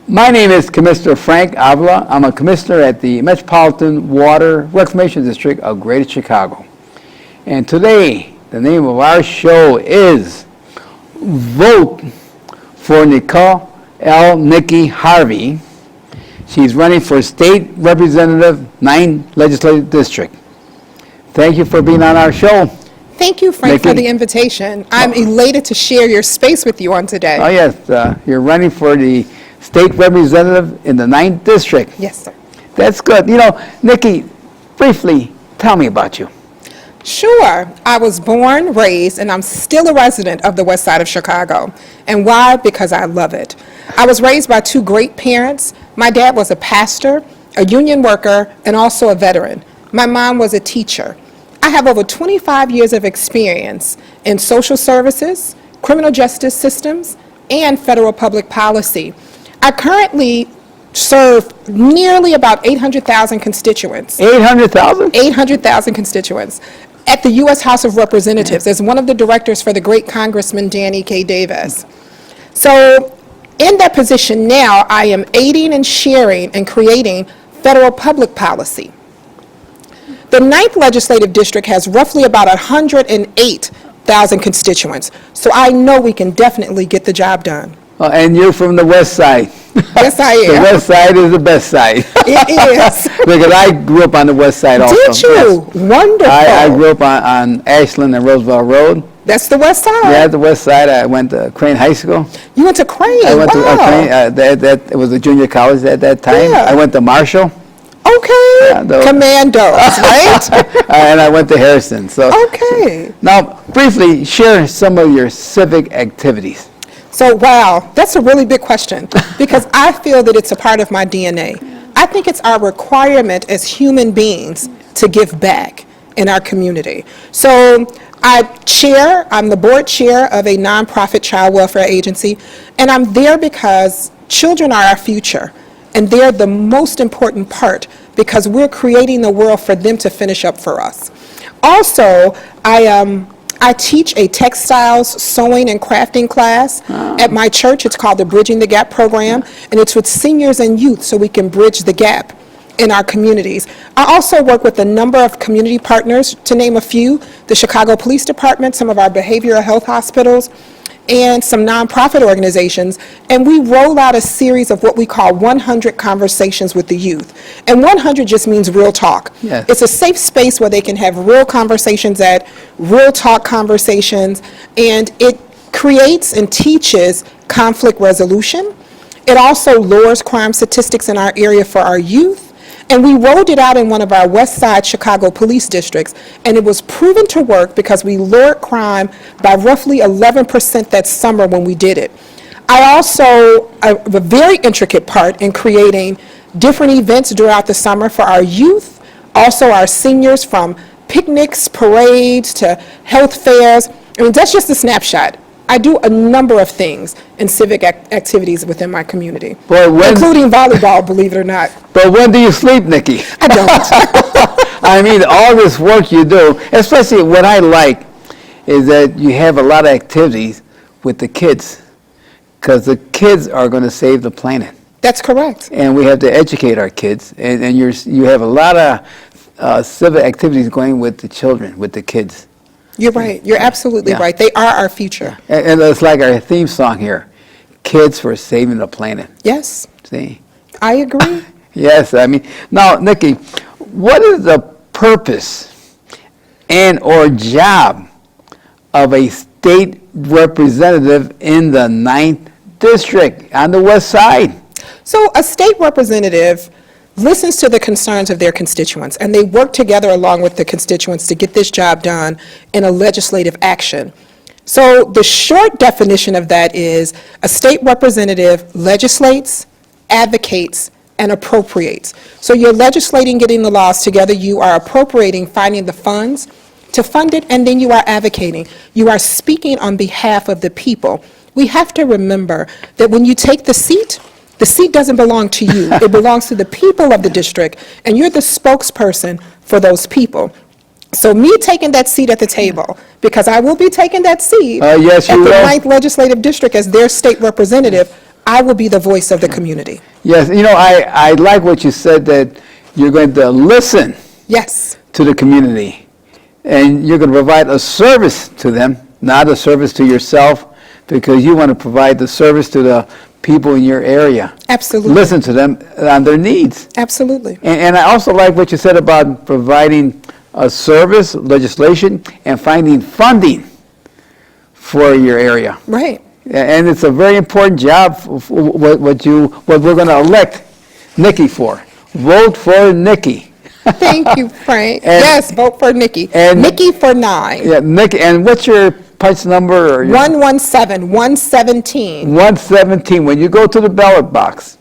My name is Commissioner Frank Avila. I'm a commissioner at the Metropolitan Water Reclamation District of Greater Chicago. And today, the name of our show is Vote for Nicole Nikki Harvey. She's running for State Representative 9th Legislative District. Thank you for being on our show. Thank you, Frank, Nikki. for the invitation. I'm elated to share your space with you on today. Oh, yes. You're running for the State Representative in the 9th District. Yes, sir. That's good. You know, Nikki, briefly, tell me about you. Sure. I was born, raised, and I'm still a resident of the west side of Chicago. And why? Because I love it. I was raised by two great parents. My dad was a pastor, a union worker, and also a veteran. My mom was a teacher. I have over 25 years of experience in social services, criminal justice systems, and federal public policy. I currently serve nearly about 800,000 constituents. 800,000? 800,000 constituents at the U.S. House of Representatives as one of the directors for the great Congressman Danny K. Davis. So in that position now, I am aiding and sharing and creating federal public policy. The 9th Legislative District has roughly about 108,000 constituents, so I know we can definitely get the job done. And you're from the west side. Yes, I am. The west side is the best side. It is. Because I grew up on the west side also. Did you? Yes. Wonderful. I grew up on Ashland and Roosevelt Road. That's the west side? Yeah, the west side. I went to Crane High School. You went to Crane? I went to Wow. Crane. It was a junior college at that time. Yeah. I went to Marshall. Okay. Commandos, right? And I went to Harrison. So Okay. now, briefly, share some of your civic activities. So, wow, that's a really big question because I feel that it's a part of my DNA. I think it's our requirement as human beings to give back in our community. So I'm the board chair of a nonprofit child welfare agency, and I'm there because children are our future, and they're the most important part because we're creating the world for them to finish up for us. Also, I teach a textiles, sewing, and crafting class at my church. It's called the Bridging the Gap program, and it's with seniors and youth so we can bridge the gap in our communities. I also work with a number of community partners, to name a few, the Chicago Police Department, some of our behavioral health hospitals, and some nonprofit organizations, and we roll out a series of what we call 100 conversations with the youth. And 100 just means real talk. Yes. It's a safe space where they can have real conversations at real talk conversations, and it creates and teaches conflict resolution. It also lowers crime statistics in our area for our youth. And we rolled it out in one of our West Side Chicago police districts, and it was proven to work because we lowered crime by roughly 11% that summer when we did it. I also have a very intricate part in creating different events throughout the summer for our youth, also our seniors, from picnics, parades, to health fairs. I mean, that's just a snapshot. I do a number of things in civic activities within my community, including volleyball, believe it or not. But when do you sleep, Nikki? I don't. I mean, all this work you do, especially what I like is that you have a lot of activities with the kids, because the kids are going to save the planet. That's correct. And we have to educate our kids, and you have a lot of civic activities going with the children, with the kids. You're right. You're absolutely right. They are our future. And it's like our theme song here, Kids for Saving the Planet. Yes. See? I agree. Yes, I mean, now, Nikki, what is the purpose and or job of a state representative in the 9th District on the west side? So a state representative listens to the concerns of their constituents, and they work together along with the constituents to get this job done in a legislative action. So the short definition of that is a state representative legislates, advocates, and appropriates. So you're legislating, getting the laws together, you are appropriating, finding the funds to fund it, and then you are advocating. You are speaking on behalf of the people. We have to remember that when you take the seat doesn't belong to you. It belongs to the people of the district, and you're the spokesperson for those people. So me taking that seat at the table, because I will be taking that seat Yes, at you the will. 9th Legislative District as their state representative, I will be the voice of the community. Yes, I like what you said, that you're going to listen Yes, to the community, and you're going to provide a service to them, not a service to yourself, because you want to provide the service to the people in your area. absolutely. Listen to them on their needs. Absolutely. And I also like what you said about providing a service, legislation, and finding funding for your area. Right. And it's a very important job, what we're going to elect Nikki for. Vote for Nikki. Thank you, Frank. And- Yes, vote for Nikki. and- Nikki for 9. Yeah, Nikki, and what's your punch number? Or your 117, 117. 117. When you go to the ballot box,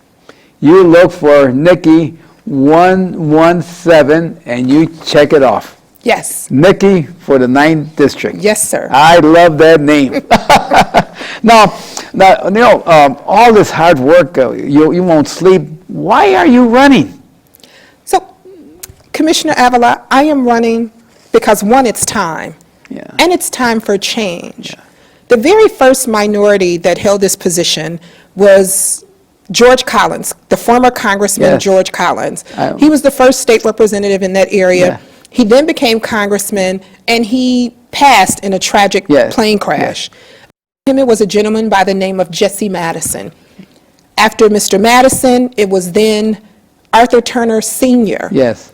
you look for Nikki 117, and you check it off. Yes. Nikki for the 9th district. Yes, sir. I love that name. Now, all this hard work, you won't sleep. Why are you running? So, Commissioner Avila, I am running because, one, it's time. Yeah. And it's time for change. The very first minority that held this position was George Collins, the former Congressman Yes. George Collins. I- He was the first state representative in that area. Yeah. He then became congressman, and he passed in a tragic Yes. plane crash. Him, it was a gentleman by the name of Jesse Madison. After Mr. Madison, it was then Arthur Turner Sr. Yes.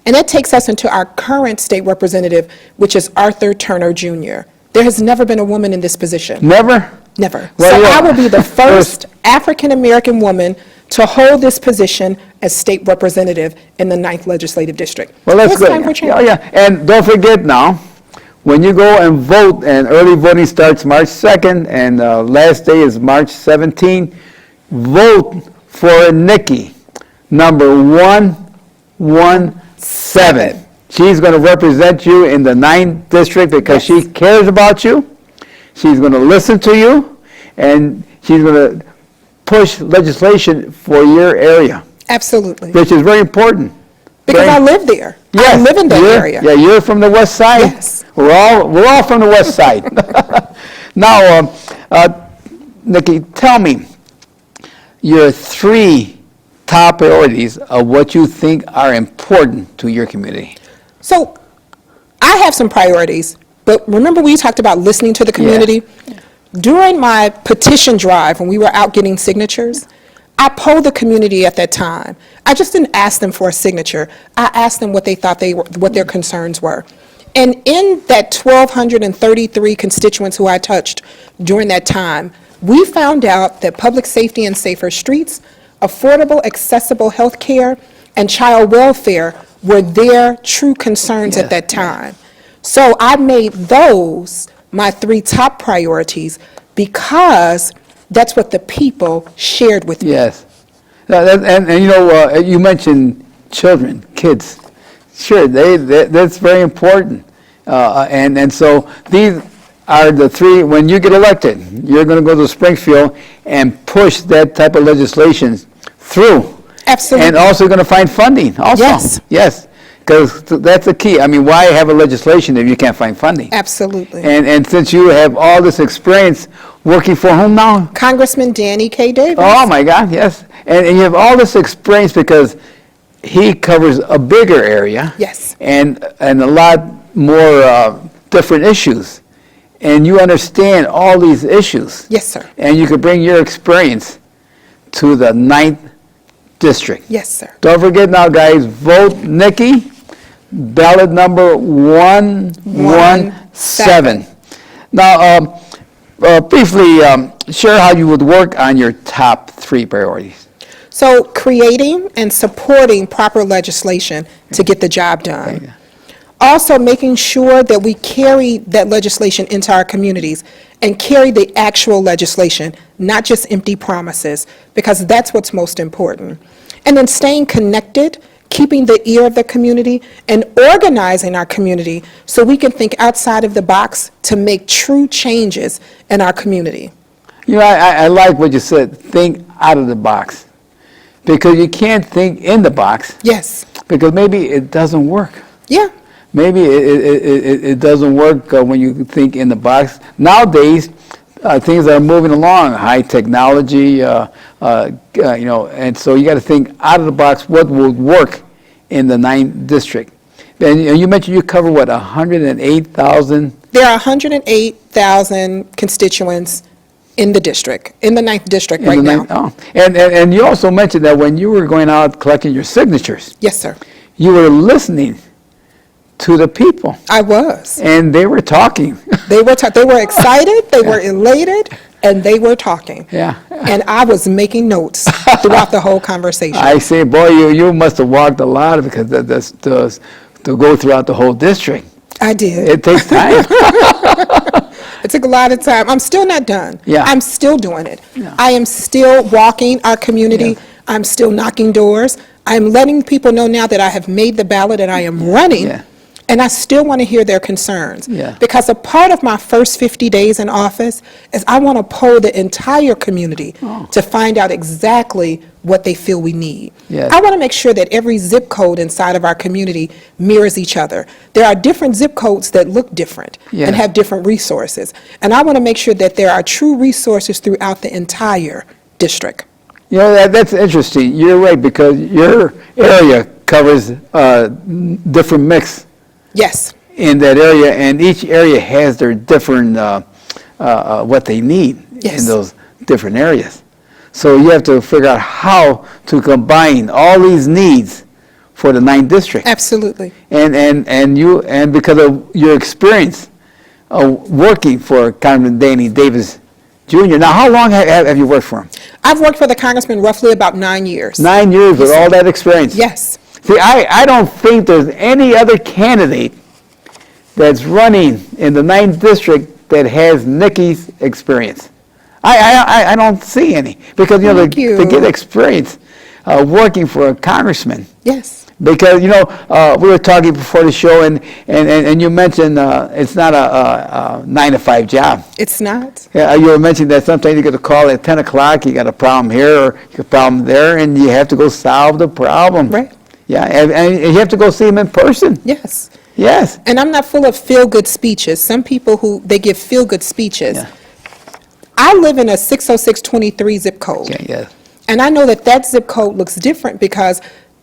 And that takes us into our current state representative, which is Arthur Turner Jr. There has never been a woman in this position. Never? Never. Well, So yeah. I will be the first African-American woman to hold this position as state representative in the 9th Legislative District. Well, that's It's good. time for change. Yeah, yeah. And don't forget now, when you go and vote, and early voting starts March 2nd, and last day is March 17th, vote for Nikki, number 117. She's going to represent you in the 9th district because she cares about you. She's going to listen to you, and she's going to push legislation for your area, Absolutely. which is very important. Because I Very- live there. I Yes, live in that you're- area. Yeah, you're from the west side. Yes. We're all from the west side. Now, Nikki, tell me your 3 top priorities of what you think are important to your community. So I have some priorities, but remember we talked about listening to the community? During my petition drive, when we were out getting signatures, I polled the community at that time. I just didn't ask them for a signature. I asked them what they thought what their concerns were. And in that 1,233 constituents who I touched during that time, we found out that public safety and safer streets, affordable, accessible health care, and child welfare were their true concerns at that time. So I made those my 3 top priorities because that's what the people shared with me. Yes. And you mentioned children, kids. Sure, that's very important. And so these are the 3, when you get elected, you're going to go to Springfield and push that type of legislation through. Absolutely. And also going to find funding also. Yes. Yes, because that's the key. I mean, why have a legislation if you can't find funding? Absolutely. And since you have all this experience working for whom now? Congressman Danny K. Davis. Oh, my God, yes. And you have all this experience because he covers a bigger area. Yes. And a lot more different issues. And you understand all these issues. Yes, sir. And you could bring your experience to the 9th district. Yes, sir. Don't forget now, guys, vote Nikki, ballot number 117. Now, briefly, share how you would work on your top 3 priorities. So creating and supporting proper legislation to get the job done. Also making sure that we carry that legislation into our communities and carry the actual legislation, not just empty promises, because that's what's most important. And then staying connected, keeping the ear of the community, and organizing our community so we can think outside of the box to make true changes in our community. You know, I like what you said, think out of the box. Because you can't think in the box, Yes. because maybe it doesn't work. Yeah. Maybe it doesn't work when you think in the box. Nowadays, things are moving along, high technology, and so you got to think out of the box what would work in the 9th district. And you mentioned you cover, what, 108,000? There are 108,000 constituents in the district, in the 9th district right now. And you also mentioned that when you were going out collecting your signatures, Yes, sir. you were listening to the people, I was. and they were talking. They were excited, they were elated, and they were talking. Yeah. And I was making notes throughout the whole conversation. I say, boy, you must have walked a lot because to go throughout the whole district. I did. It takes time. It took a lot of time. I'm still not done. Yeah. I'm still doing it. Yeah. I am still walking our community. Yeah. I'm still knocking doors. I'm letting people know now that I have made the ballot and I am running. Yeah. And I still want to hear their concerns. Yeah. Because a part of my first 50 days in office is I want to poll the entire community to find out exactly what they feel we need. Yes. I want to make sure that every zip code inside of our community mirrors each other. There are different zip codes that look different Yes. and have different resources. And I want to make sure that there are true resources throughout the entire district. You know, that's interesting. You're right, because your area covers different mix Yes. in that area, and each area has their different, what they need Yes. in those different areas. So you have to figure out how to combine all these needs for the 9th district. Absolutely. And because of your experience working for Congressman Danny Davis Jr. Now, how long have you worked for him? I've worked for the congressman roughly about 9 years. 9 years with all that experience. Yes. See, I don't think there's any other candidate that's running in the 9th district that has Nikki's experience. I don't see any, because Thank you. to get experience working for a congressman. Yes. Because we were talking before the show, and you mentioned it's not a 9 to 5 job. It's not. Yeah, you were mentioning that sometimes you get a call at 10 o'clock, you got a problem here or you got a problem there, and you have to go solve the problem. Right. Yeah, and you have to go see him in person. Yes. Yes. And I'm not full of feel-good speeches. Some people they give feel-good speeches. Yeah. I live in a 60623 zip code. Okay, yes. And I know that zip code looks different because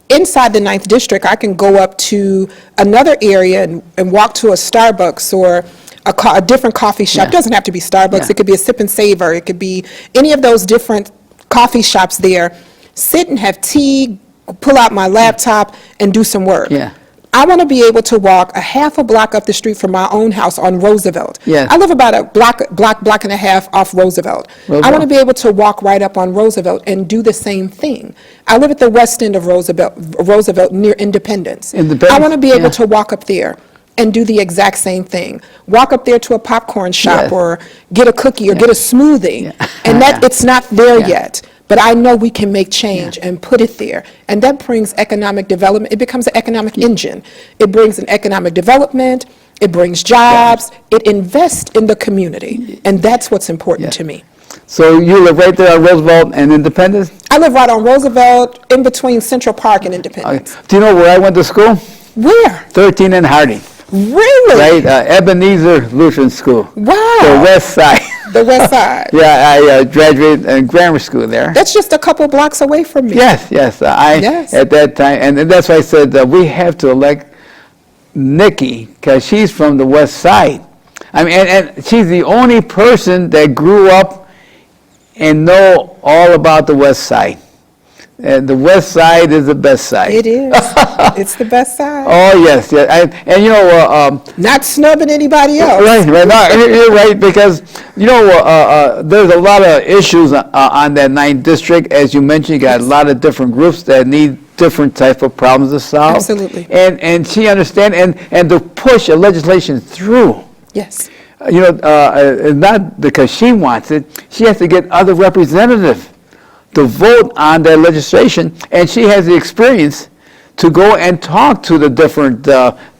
inside the 9th district, I can go up to another area and walk to a Starbucks or a different coffee shop. Yeah. It doesn't have to be Starbucks. Yeah. It could be a Sip and Savor. It could be any of those different coffee shops there. Sit and have tea, pull out my laptop, and do some work. Yeah. I want to be able to walk a half a block up the street from my own house on Roosevelt. Yes. I live about a block and a half off Roosevelt. I want to be able to walk right up on Roosevelt and do the same thing. I live at the west end of Roosevelt near Independence. I want to be able yeah. to walk up there and do the exact same thing. Walk up there to a popcorn shop Yes. or get a cookie or get a smoothie. Yeah. And that it's not there Yeah. yet. But I know we can make change and put it there. And that brings economic development. It becomes an economic engine. It brings an economic development. It brings jobs. It invests in the community. And that's what's important to me. So you live right there on Roosevelt and Independence? I live right on Roosevelt, in between Central Park and Independence. Do you know where I went to school? Where? 13 and Harding. Really? Right? Ebenezer Lutheran School. Wow. The west side. The west side. Yeah, I graduated in grammar school there. That's just a couple blocks away from me. Yes. Yes. At that time, and that's why I said that we have to elect Nikki, because she's from the west side. I mean, and she's the only person that grew up and know all about the west side. And the west side is the best side. It is. It's the best side. Oh, yes. And you know... Not snubbing anybody else. Right. No, you're right, because, there's a lot of issues on that 9th district. As you mentioned, you got a lot of different groups that need different type of problems to solve. Absolutely. And she understands, and to push a legislation through. Yes. Not because she wants it, she has to get other representatives to vote on that legislation, and she has the experience to go and talk to the different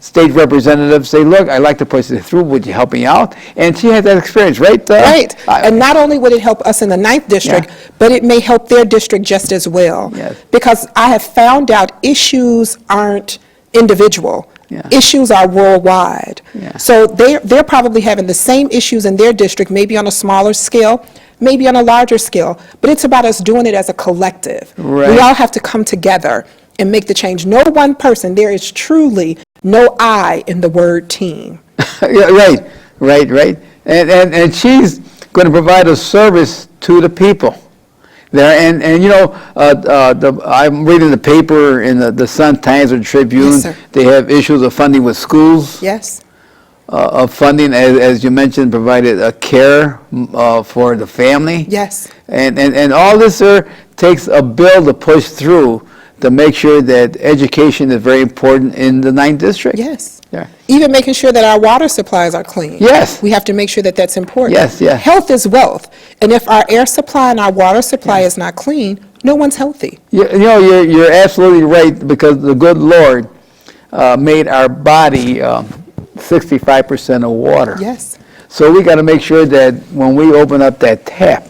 state representatives, say, look, I'd like to push this through, would you help me out? And she has that experience, right? Right. And not only would it help us in the 9th district, Yeah. but it may help their district just as well. Yes. Because I have found out issues aren't individual. Yeah. Issues are worldwide. Yeah. So they're probably having the same issues in their district, maybe on a smaller scale, maybe on a larger scale, but it's about us doing it as a collective. Right. We all have to come together and make the change. No one person, there is truly no I in the word team. Yeah, right. And she's going to provide a service to the people there. And you know, I'm reading the paper in the Sun-Times or Tribune. Yes, sir. They have issues of funding with schools. Yes? Of funding, as you mentioned, provided care for the family. Yes. And all this, sir, takes a bill to push through to make sure that education is very important in the 9th District. Yes. Yeah. Even making sure that our water supplies are clean. Yes. We have to make sure that that's important. Yes, yes. Health is wealth. And if our air supply and our water supply is not clean, no one's healthy. You know, you're absolutely right, because the good Lord made our body 65% of water. Yes. So we got to make sure that when we open up that tap,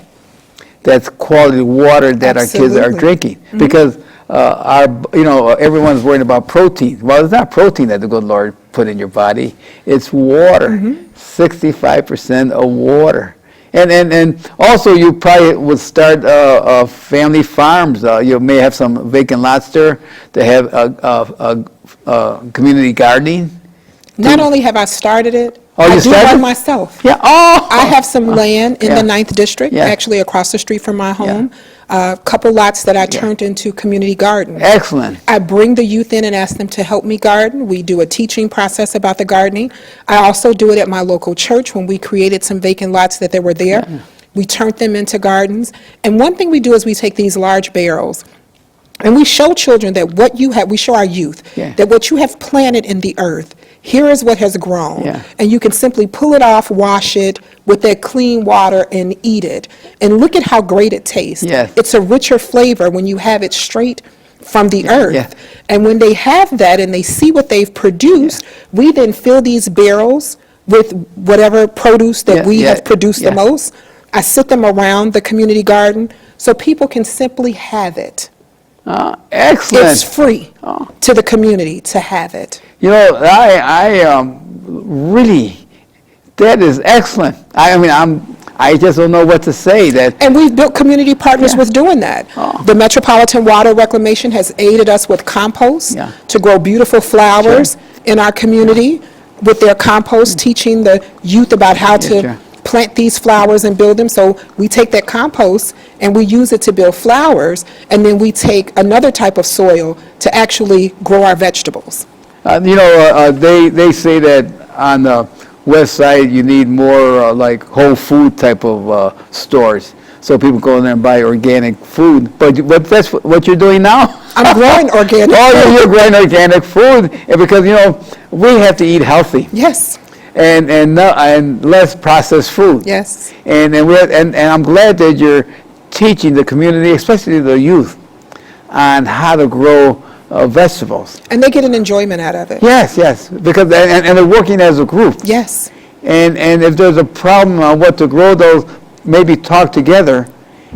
that's quality water that our kids are Absolutely. drinking. Because everyone's worried about protein. Well, it's not protein that the good Lord put in your body. It's water. 65% of water. And also you probably would start family farms. You may have some vacant lots there to have community gardening. Not only have I started it, Oh, I you do started? one myself. Yeah. Oh. I have some land in Yeah. the 9th District, Yeah. actually across the street from my home. A couple lots that I turned into community gardens. Excellent. I bring the youth in and ask them to help me garden. We do a teaching process about the gardening. I also do it at my local church when we created some vacant lots that they were there. We turned them into gardens. And one thing we do is we take these large barrels and we show children that what you have, we show our youth, Yeah. that what you have planted in the earth, here is what has grown. Yeah. And you can simply pull it off, wash it with that clean water and eat it. And look at how great it tastes. Yes. It's a richer flavor when you have it straight from the earth. yeah. And when they have that and they see what they've produced, we then fill these barrels with whatever produce that Yeah, we yeah, have produced yeah. the most. I sit them around the community garden so people can simply have it. Excellent. It's free to the community to have it. You know, I really, that is excellent. I just don't know what to say. That And we've built community partners with doing that. The Metropolitan Water Reclamation has aided us with compost Yeah. to grow beautiful flowers in our community with their compost, teaching the youth about how to sure. plant these flowers and build them. So we take that compost and we use it to build flowers, and then we take another type of soil to actually grow our vegetables. they say that on the west side you need more like whole food type of stores, so people go in there and buy organic food. But that's what you're doing now. I'm growing organic Oh, food. you're growing organic food, and because we have to eat healthy. Yes, And less processed food. yes. And I'm glad that you're teaching the community, especially the youth, on how to grow vegetables. And they get an enjoyment out of it. Yes, because and they're working as a group. Yes. And if there's a problem on what to grow, they'll maybe talk together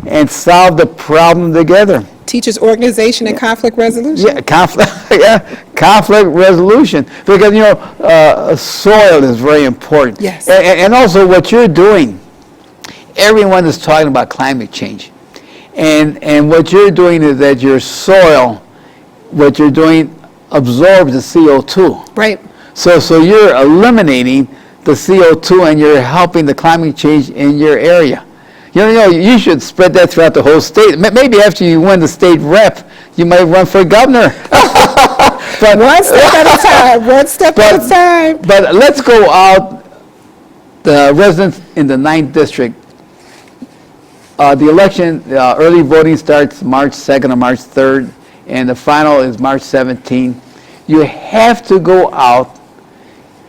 and solve the problem together. Teaches organization and conflict resolution. Yeah, conflict resolution, because soil is very important. Yes. And also what you're doing, everyone is talking about climate change, and what you're doing is that your soil, what you're doing, absorbs the CO2. Right. So you're eliminating the CO2 and you're helping the climate change in your area. You should spread that throughout the whole state. Maybe after you win the state rep, you might run for governor. But One step at a time, one step at a time. But let's go out, the residents in the 9th District. The election, early voting starts March 2nd or March 3rd, and the final is March 17th. You have to go out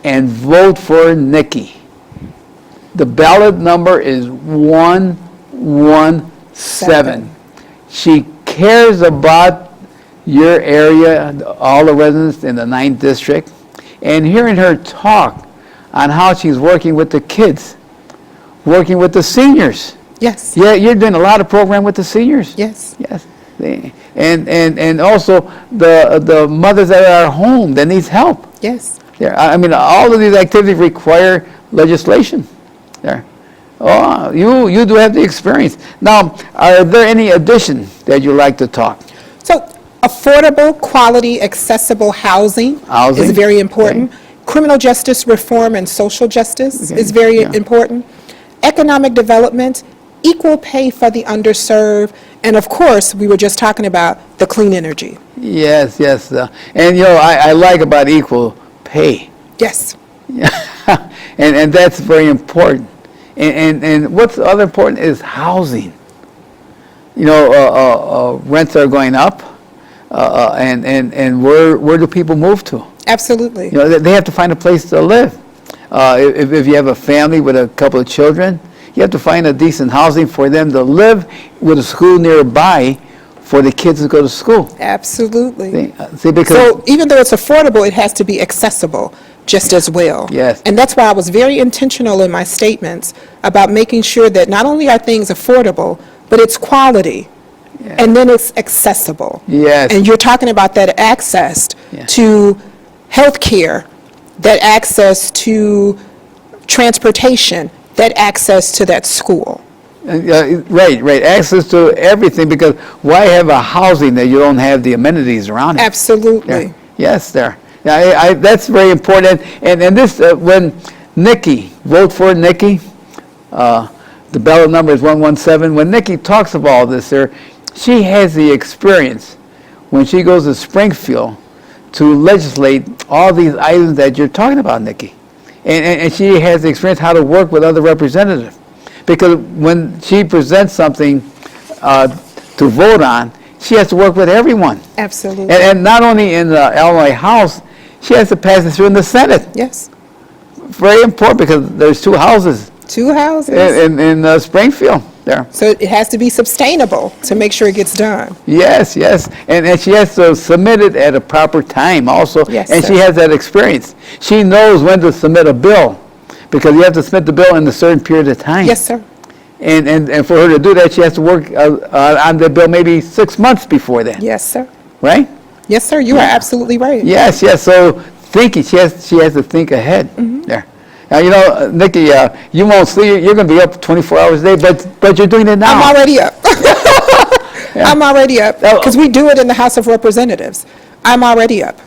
and vote for Nikki. The ballot number is 117. She cares about your area, all the residents in the 9th District, and hearing her talk on how she's working with the kids, working with the seniors. Yes. Yeah, you're doing a lot of program with the seniors. Yes. Yes. And also the mothers that are at home that needs help. Yes. There, I mean, all of these activities require legislation. There. Oh, you do have the experience. Now, are there any additions that you'd like to talk? So affordable, quality, accessible housing is very important. Okay. Criminal justice reform and social justice Okay, is very yeah. important. Economic development, equal pay for the underserved, and of course, we were just talking about the clean energy. Yes, yes. And, I like about equal pay. Yes. and that's very important. And what's other important is housing. Rents are going up, and where do people move to? Absolutely. They have to find a place to live. If you have a family with a couple of children, you have to find a decent housing for them to live with a school nearby for the kids to go to school. Absolutely. See, because So even though it's affordable, it has to be accessible just as well. Yes. And that's why I was very intentional in my statements about making sure that not only are things affordable, but it's quality. And then it's accessible. Yes. And you're talking about that access to health care, that access to transportation, that access to that school. Right. Access to everything, because why have a housing that you don't have the amenities around it? Absolutely. Yeah. Yes, there. Yeah, that's very important. And this, when Nikki, vote for Nikki, the ballot number is 117. When Nikki talks of all this there, she has the experience when she goes to Springfield to legislate all these items that you're talking about, Nikki. And she has the experience how to work with other representatives. Because when she presents something to vote on, she has to work with everyone. Absolutely. And not only in the Illinois House, she has to pass it through in the Senate. Yes. Very important, because there's two houses Two houses. in Springfield there. So it has to be sustainable to make sure it gets done. Yes. And she has to submit it at a proper time also. Yes, and sir. she has that experience. She knows when to submit a bill, because you have to submit the bill in a certain period of time. Yes, sir. And for her to do that, she has to work on the bill maybe 6 months before that. Yes, sir. Right? Yes, sir. You are absolutely right. Yes. So thinking, she has to think ahead there. Now, Nikki, you won't sleep. You're going to be up 24 hours a day, but you're doing it now. I'm already up. I'm already up because we do it in the House of Representatives. I'm already up.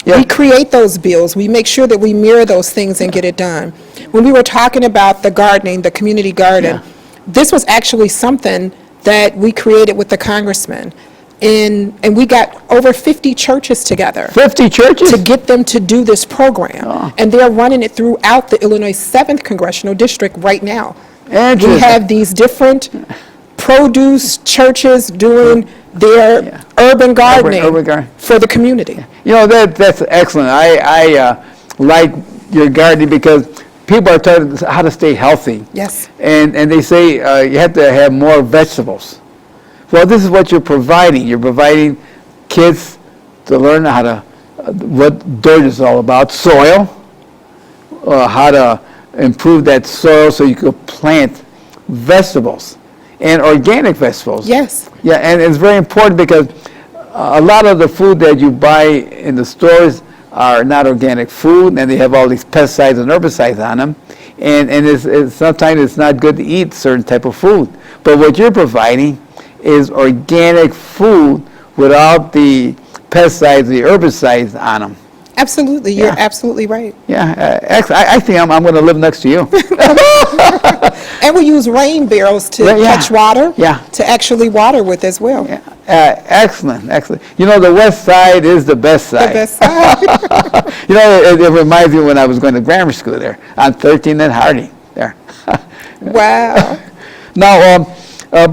Yeah. We create those bills. We make sure that we mirror those things and get it done. When we were talking about the gardening, the community garden, this was actually something that we created with the congressman. And we got over 50 churches together. 50 churches? To get them to do this program. Oh. And they're running it throughout the Illinois 7th Congressional District right now. Interesting. We have these different produce churches doing their urban gardening Urban garden. for the community. That's excellent. I like your gardening, because people are taught how to stay healthy. Yes. And they say you have to have more vegetables. Well, this is what you're providing. You're providing kids to learn how to, what dirt is all about, soil, how to improve that soil so you could plant vegetables, and organic vegetables. Yes. Yeah, and it's very important, because a lot of the food that you buy in the stores are not organic food, and they have all these pesticides and herbicides on them, and sometimes it's not good to eat certain type of food. But what you're providing is organic food without the pesticides, the herbicides on them. Absolutely. You're absolutely right. Yeah, I think I'm going to live next to you. And we use rain barrels to catch water, to actually water with as well. Yeah. Excellent. The west side is the best side. The best side. It reminds me when I was going to grammar school there on 13th and Harvey there. Wow. Now,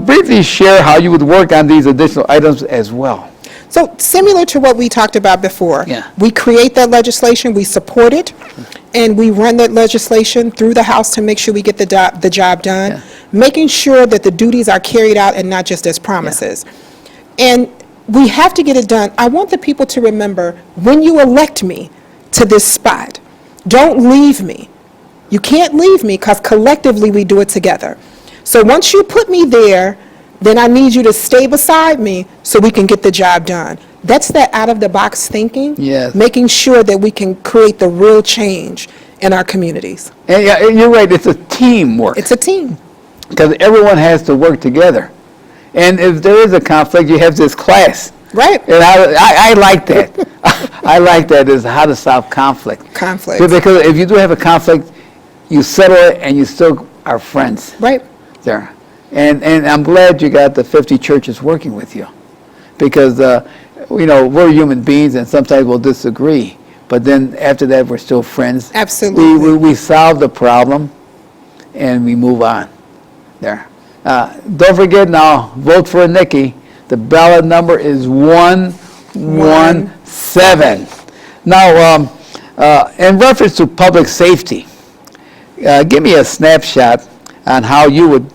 briefly share how you would work on these additional items as well. So similar to what we talked about before, we create that legislation, we support it, and we run that legislation through the House to make sure we get the job done, making sure that the duties are carried out and not just as promises. And we have to get it done. I want the people to remember, when you elect me to this spot, don't leave me. You can't leave me, because collectively we do it together. So once you put me there, then I need you to stay beside me so we can get the job done. That's that out-of-the-box thinking. Yes. Making sure that we can create the real change in our communities. And yeah, and you're right, it's a teamwork. It's a team. Because everyone has to work together. And if there is a conflict, you have this class. Right. And I like that. I like that, is how to solve conflict. Conflict. Because if you do have a conflict, you settle it and you still are friends. Right. There. And I'm glad you got the 50 churches working with you. Because, we're human beings and sometimes we'll disagree. But then after that, we're still friends. Absolutely. We solve the problem and we move on. There. Don't forget now, vote for Nikki. The ballot number is 117. Now, in reference to public safety, give me a snapshot on how you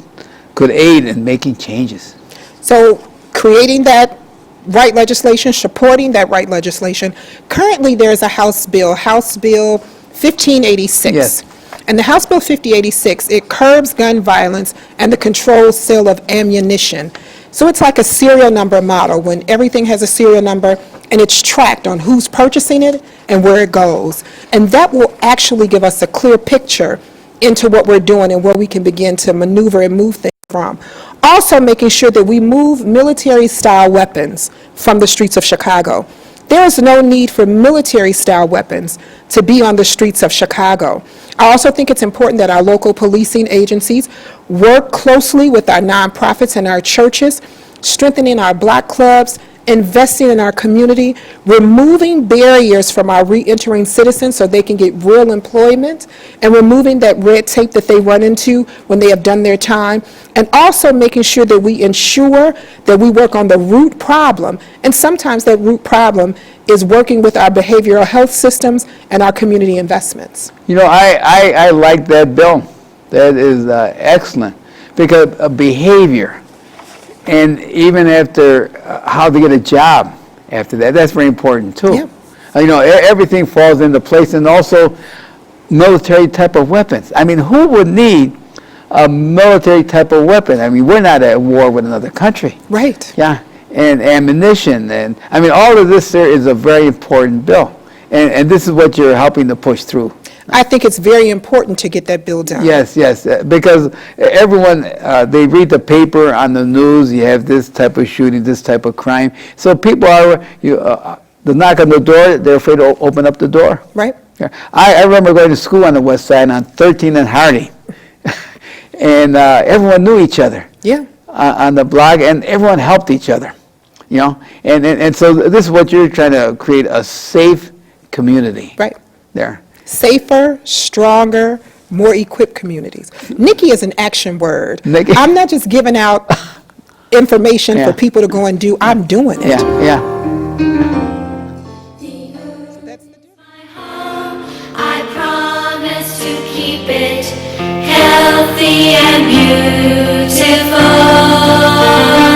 could aid in making changes. So creating that right legislation, supporting that right legislation. Currently, there's a House Bill 1586. Yes. And the House Bill 5086, it curbs gun violence and the controlled sale of ammunition. So it's like a serial number model, when everything has a serial number and it's tracked on who's purchasing it and where it goes. And that will actually give us a clear picture into what we're doing and where we can begin to maneuver and move things from. Also making sure that we move military-style weapons from the streets of Chicago. There is no need for military-style weapons to be on the streets of Chicago. I also think it's important that our local policing agencies work closely with our nonprofits and our churches, strengthening our block clubs, investing in our community, removing barriers from our re-entering citizens so they can get real employment, and removing that red tape that they run into when they have done their time, and also making sure that we ensure that we work on the root problem. And sometimes that root problem is working with our behavioral health systems and our community investments. I like that bill. That is excellent, because behavior, and even after how to get a job after that, that's very important too. Yeah. Everything falls into place, and also military type of weapons. I mean, who would need a military type of weapon? I mean, we're not at war with another country. Right. Yeah, and ammunition, and I mean, all of this there is a very important bill, and this is what you're helping to push through. I think it's very important to get that bill done. Yes, because everyone, they read the paper on the news, you have this type of shooting, this type of crime. So people are, the knock on the door, they're afraid to open up the door. Right. Yeah. I remember going to school on the west side on 13th and Harvey. And everyone knew each other. Yeah. On the block, and everyone helped each other. And so this is what you're trying to create, a safe community. Right. There. Safer, stronger, more equipped communities. Nikki is an action word. Nikki. I'm not just giving out information Yeah. for people to go and do. I'm doing it. Yeah. I promise to keep it healthy and beautiful.